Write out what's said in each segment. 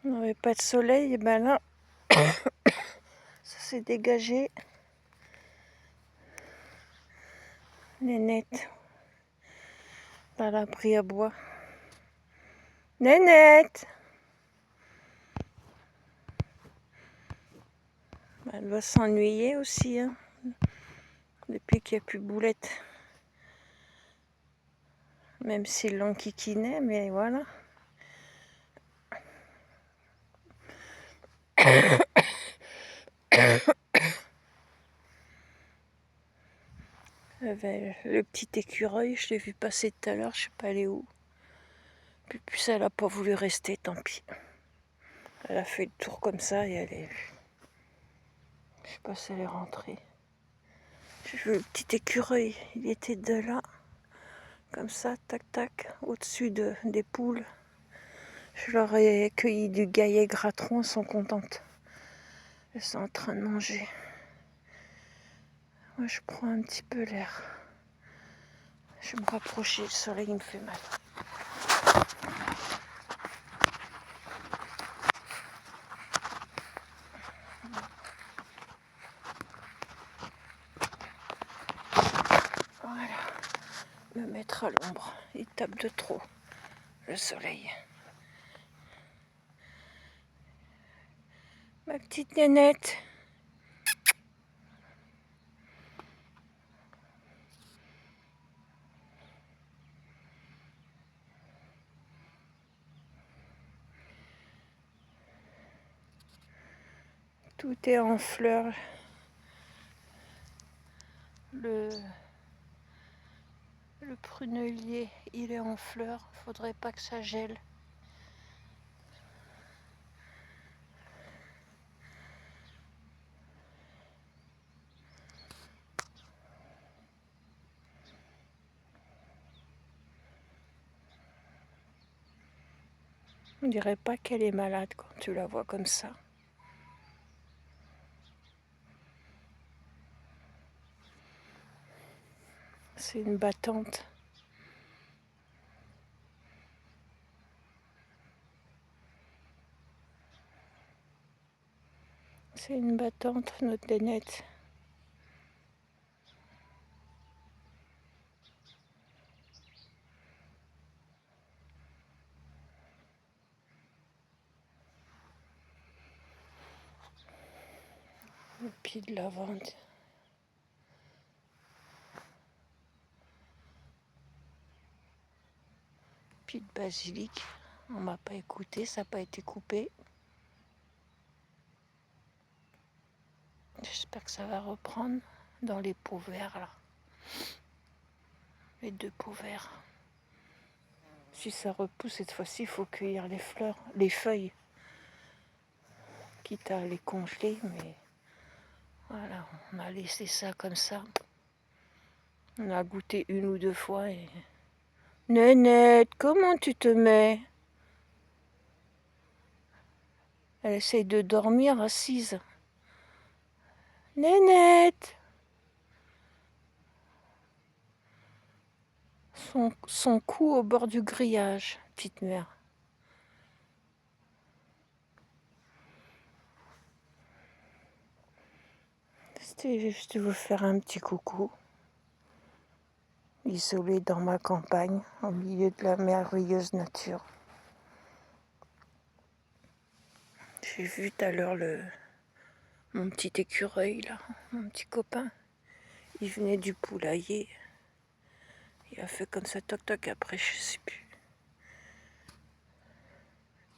On n'avait pas de soleil, et ben là, ça s'est dégagé. Nénette, dans l'abri à bois. Nénette! Elle va s'ennuyer aussi, hein, depuis qu'il n'y a plus Boulette. Même s'ils l'ont kikiné, mais voilà. Le petit écureuil, je l'ai vu passer tout à l'heure, je sais pas aller où. Puis elle a pas voulu rester, tant pis. Elle a fait le tour comme ça et elle est... Je sais pas si elle est rentrée. J'ai vu le petit écureuil, il était de là, comme ça, tac tac, au-dessus des poules. Je leur ai cueilli du gaillet gratron, elles sont contentes. Elles sont en train de manger. Moi je prends un petit peu l'air. Je vais me rapprocher, le soleil me fait mal. Voilà, me mettre à l'ombre. Il tape de trop, le soleil. Ma petite nénette. Tout est en fleurs. Le prunelier, il est en fleurs. Faudrait pas que ça gèle. On dirait pas qu'elle est malade quand tu la vois comme ça. C'est une battante. C'est une battante, notre nénette. Le pied de lavande. Pied de basilic. On m'a pas écouté, ça n'a pas été coupé. J'espère que ça va reprendre dans les pots verts là. Les 2 pots verts. Si ça repousse cette fois-ci, il faut cueillir les fleurs, les feuilles. Quitte à les congeler, mais voilà, on a laissé ça comme ça. On a goûté 1 ou 2 fois et... Nénette, comment tu te mets? Elle essaye de dormir assise. Nénette! Son cou au bord du grillage, petite mère. C'était juste vous faire un petit coucou. Isolée dans ma campagne, au milieu de la merveilleuse nature. J'ai vu tout à l'heure mon petit écureuil là, mon petit copain. Il venait du poulailler. Il a fait comme ça, toc toc, après je sais plus.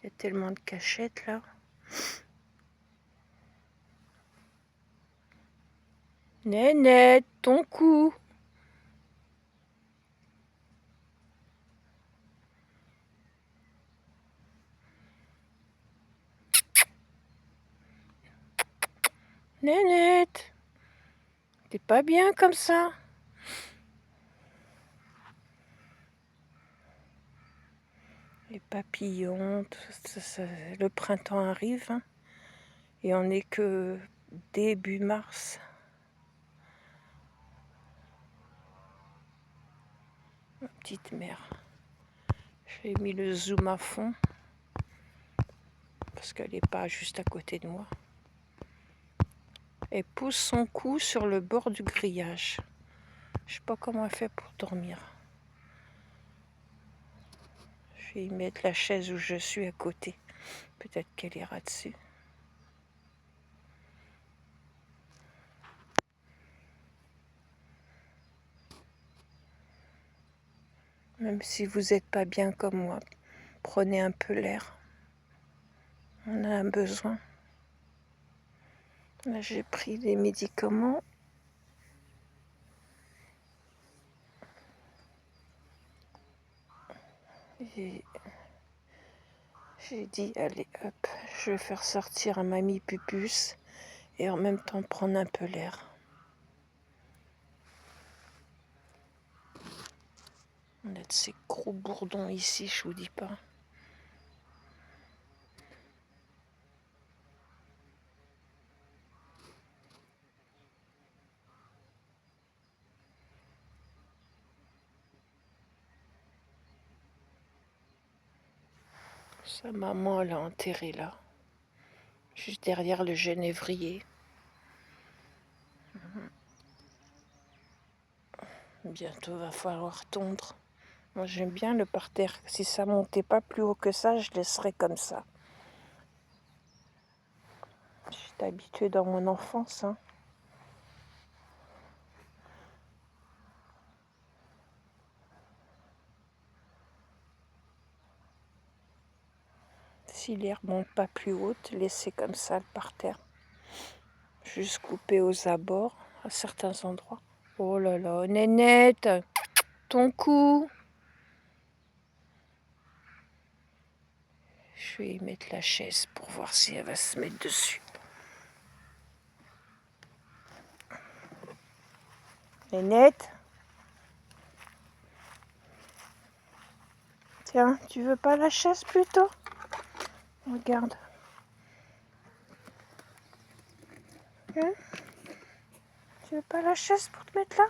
Il y a tellement de cachettes là. Nénette, ton cou. Nénette, t'es pas bien comme ça? Les papillons, le printemps arrive, hein, et on n'est que début mars. Ma petite mère. J'ai mis le zoom à fond parce qu'elle n'est pas juste à côté de moi. Elle pose son cou sur le bord du grillage. Je sais pas comment elle fait pour dormir. Je vais y mettre la chaise où je suis à côté. Peut-être qu'elle ira dessus. Même si vous n'êtes pas bien comme moi, prenez un peu l'air. On a un besoin. Là, j'ai pris des médicaments. Et j'ai dit, allez, hop, je vais faire sortir un mamie pupus et en même temps prendre un peu l'air. On a de ces gros bourdons ici, je vous dis pas. Sa maman l'a enterré là, juste derrière le genévrier. Bientôt va falloir tondre. Moi j'aime bien le parterre. Si ça montait pas plus haut que ça, je laisserais comme ça. J'étais habituée dans mon enfance. Hein. Si l'herbe monte pas plus haute, laissez comme ça le parterre. Juste couper aux abords, à certains endroits. Oh là là, Nénette, ton cou. Je vais y mettre la chaise pour voir si elle va se mettre dessus. Nénette. Tiens, tu veux pas la chaise plutôt? Regarde. Hein? Tu veux pas la chaise pour te mettre là?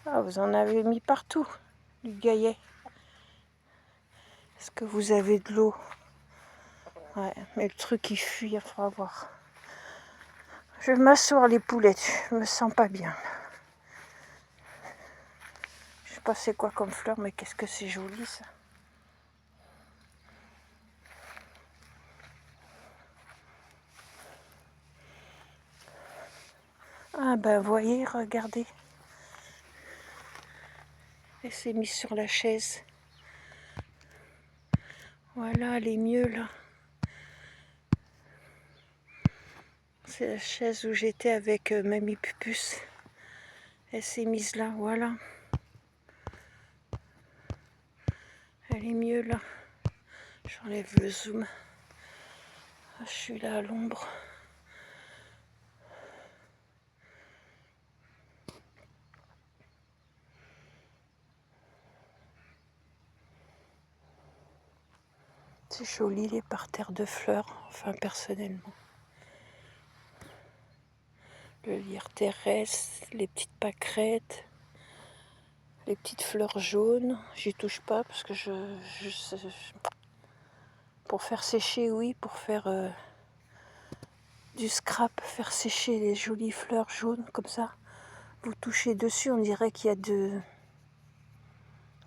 Ah, vous en avez mis partout, du gaillet. Est-ce que vous avez de l'eau? Ouais, mais le truc il fuit, il faudra voir. Je vais m'asseoir les poulettes, je me sens pas bien. Je sais pas c'est quoi comme fleur, mais qu'est-ce que c'est joli ça. Ah ben voyez, regardez. Elle s'est mise sur la chaise. Voilà, elle est mieux là. C'est la chaise où j'étais avec Mamie Pupus. Elle s'est mise là, voilà. Elle est mieux là. J'enlève le zoom. Ah, je suis là à l'ombre. C'est joli les parterres de fleurs, enfin personnellement. Le lierre terrestre, les petites pâquerettes, les petites fleurs jaunes. J'y touche pas parce que pour faire sécher, oui, pour faire du scrap, faire sécher les jolies fleurs jaunes comme ça. Vous touchez dessus, on dirait qu'il y a de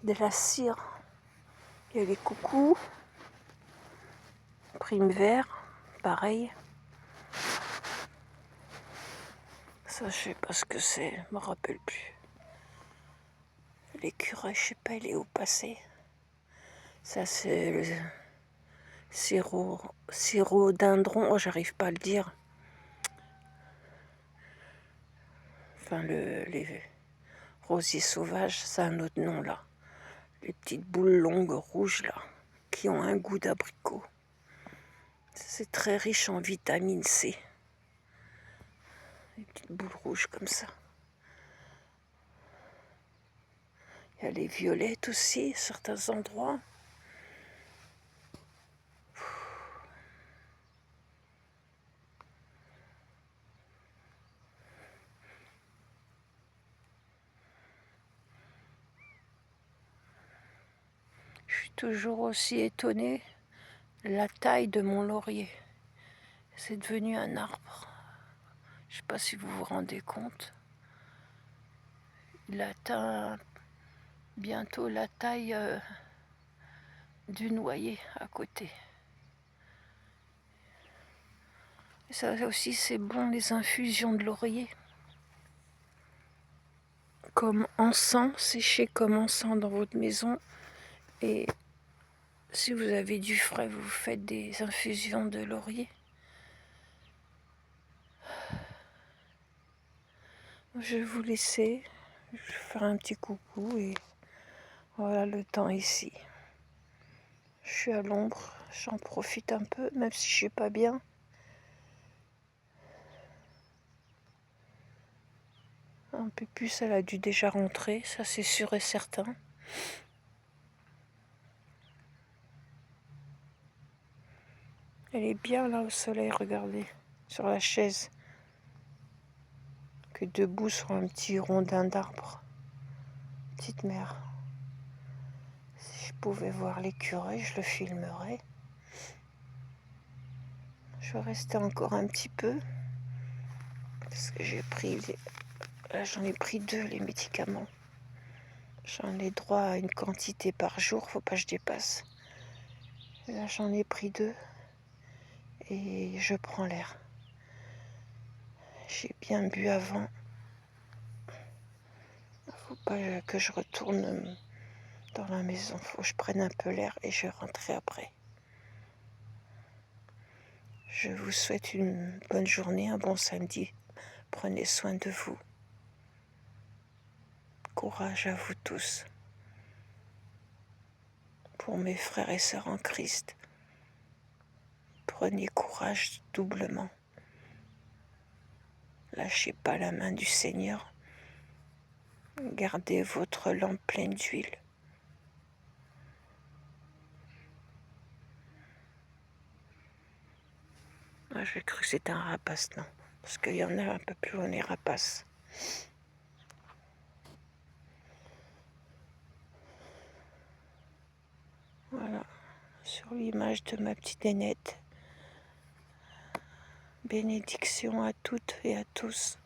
la cire. Il y a les coucous, prime vert, pareil. Ça, je sais pas ce que c'est, je me rappelle plus. L'écureuil, je sais pas, il est où passé. Ça, c'est le sirop-dindron. Oh, j'arrive pas à le dire. Enfin, les rosiers sauvages, c'est un autre nom là. Les petites boules longues rouges là, qui ont un goût d'abricot. C'est très riche en vitamine C. Les petites boules rouges comme ça. Il y a les violettes aussi, à certains endroits. toujours aussi étonnée la taille de mon laurier. C'est devenu un arbre. Je ne sais pas si vous vous rendez compte. Il atteint bientôt la taille du noyer à côté. Et ça aussi, c'est bon, les infusions de laurier. Comme encens, séché comme encens dans votre maison. Et si vous avez du frais, vous faites des infusions de laurier. Je vais vous laisser. Je vais faire un petit coucou et voilà le temps ici. Je suis à l'ombre, j'en profite un peu, même si je suis pas bien. Un peu plus, elle a dû déjà rentrer, ça c'est sûr et certain. Elle est bien là au soleil, regardez, sur la chaise, que debout sur un petit rondin d'arbre. Petite mère. Si je pouvais voir l'écureuil, je le filmerais. Je vais rester encore un petit peu, parce que j'ai pris, là j'en ai pris 2 les médicaments. J'en ai droit à une quantité par jour, faut pas que je dépasse. Et là j'en ai pris 2 et je prends l'air. J'ai bien bu avant. Faut pas que je retourne dans la maison, faut que je prenne un peu l'air et je rentrerai après. Je vous souhaite une bonne journée, un bon samedi. Prenez soin de vous. Courage à vous tous. Pour mes frères et sœurs en Christ, prenez courage doublement. Lâchez pas la main du Seigneur. Gardez votre lampe pleine d'huile. Moi, j'ai cru que c'était un rapace, non. Parce qu'il y en a un peu plus loin les rapaces. Voilà, sur l'image de ma petite nénette. Bénédiction à toutes et à tous.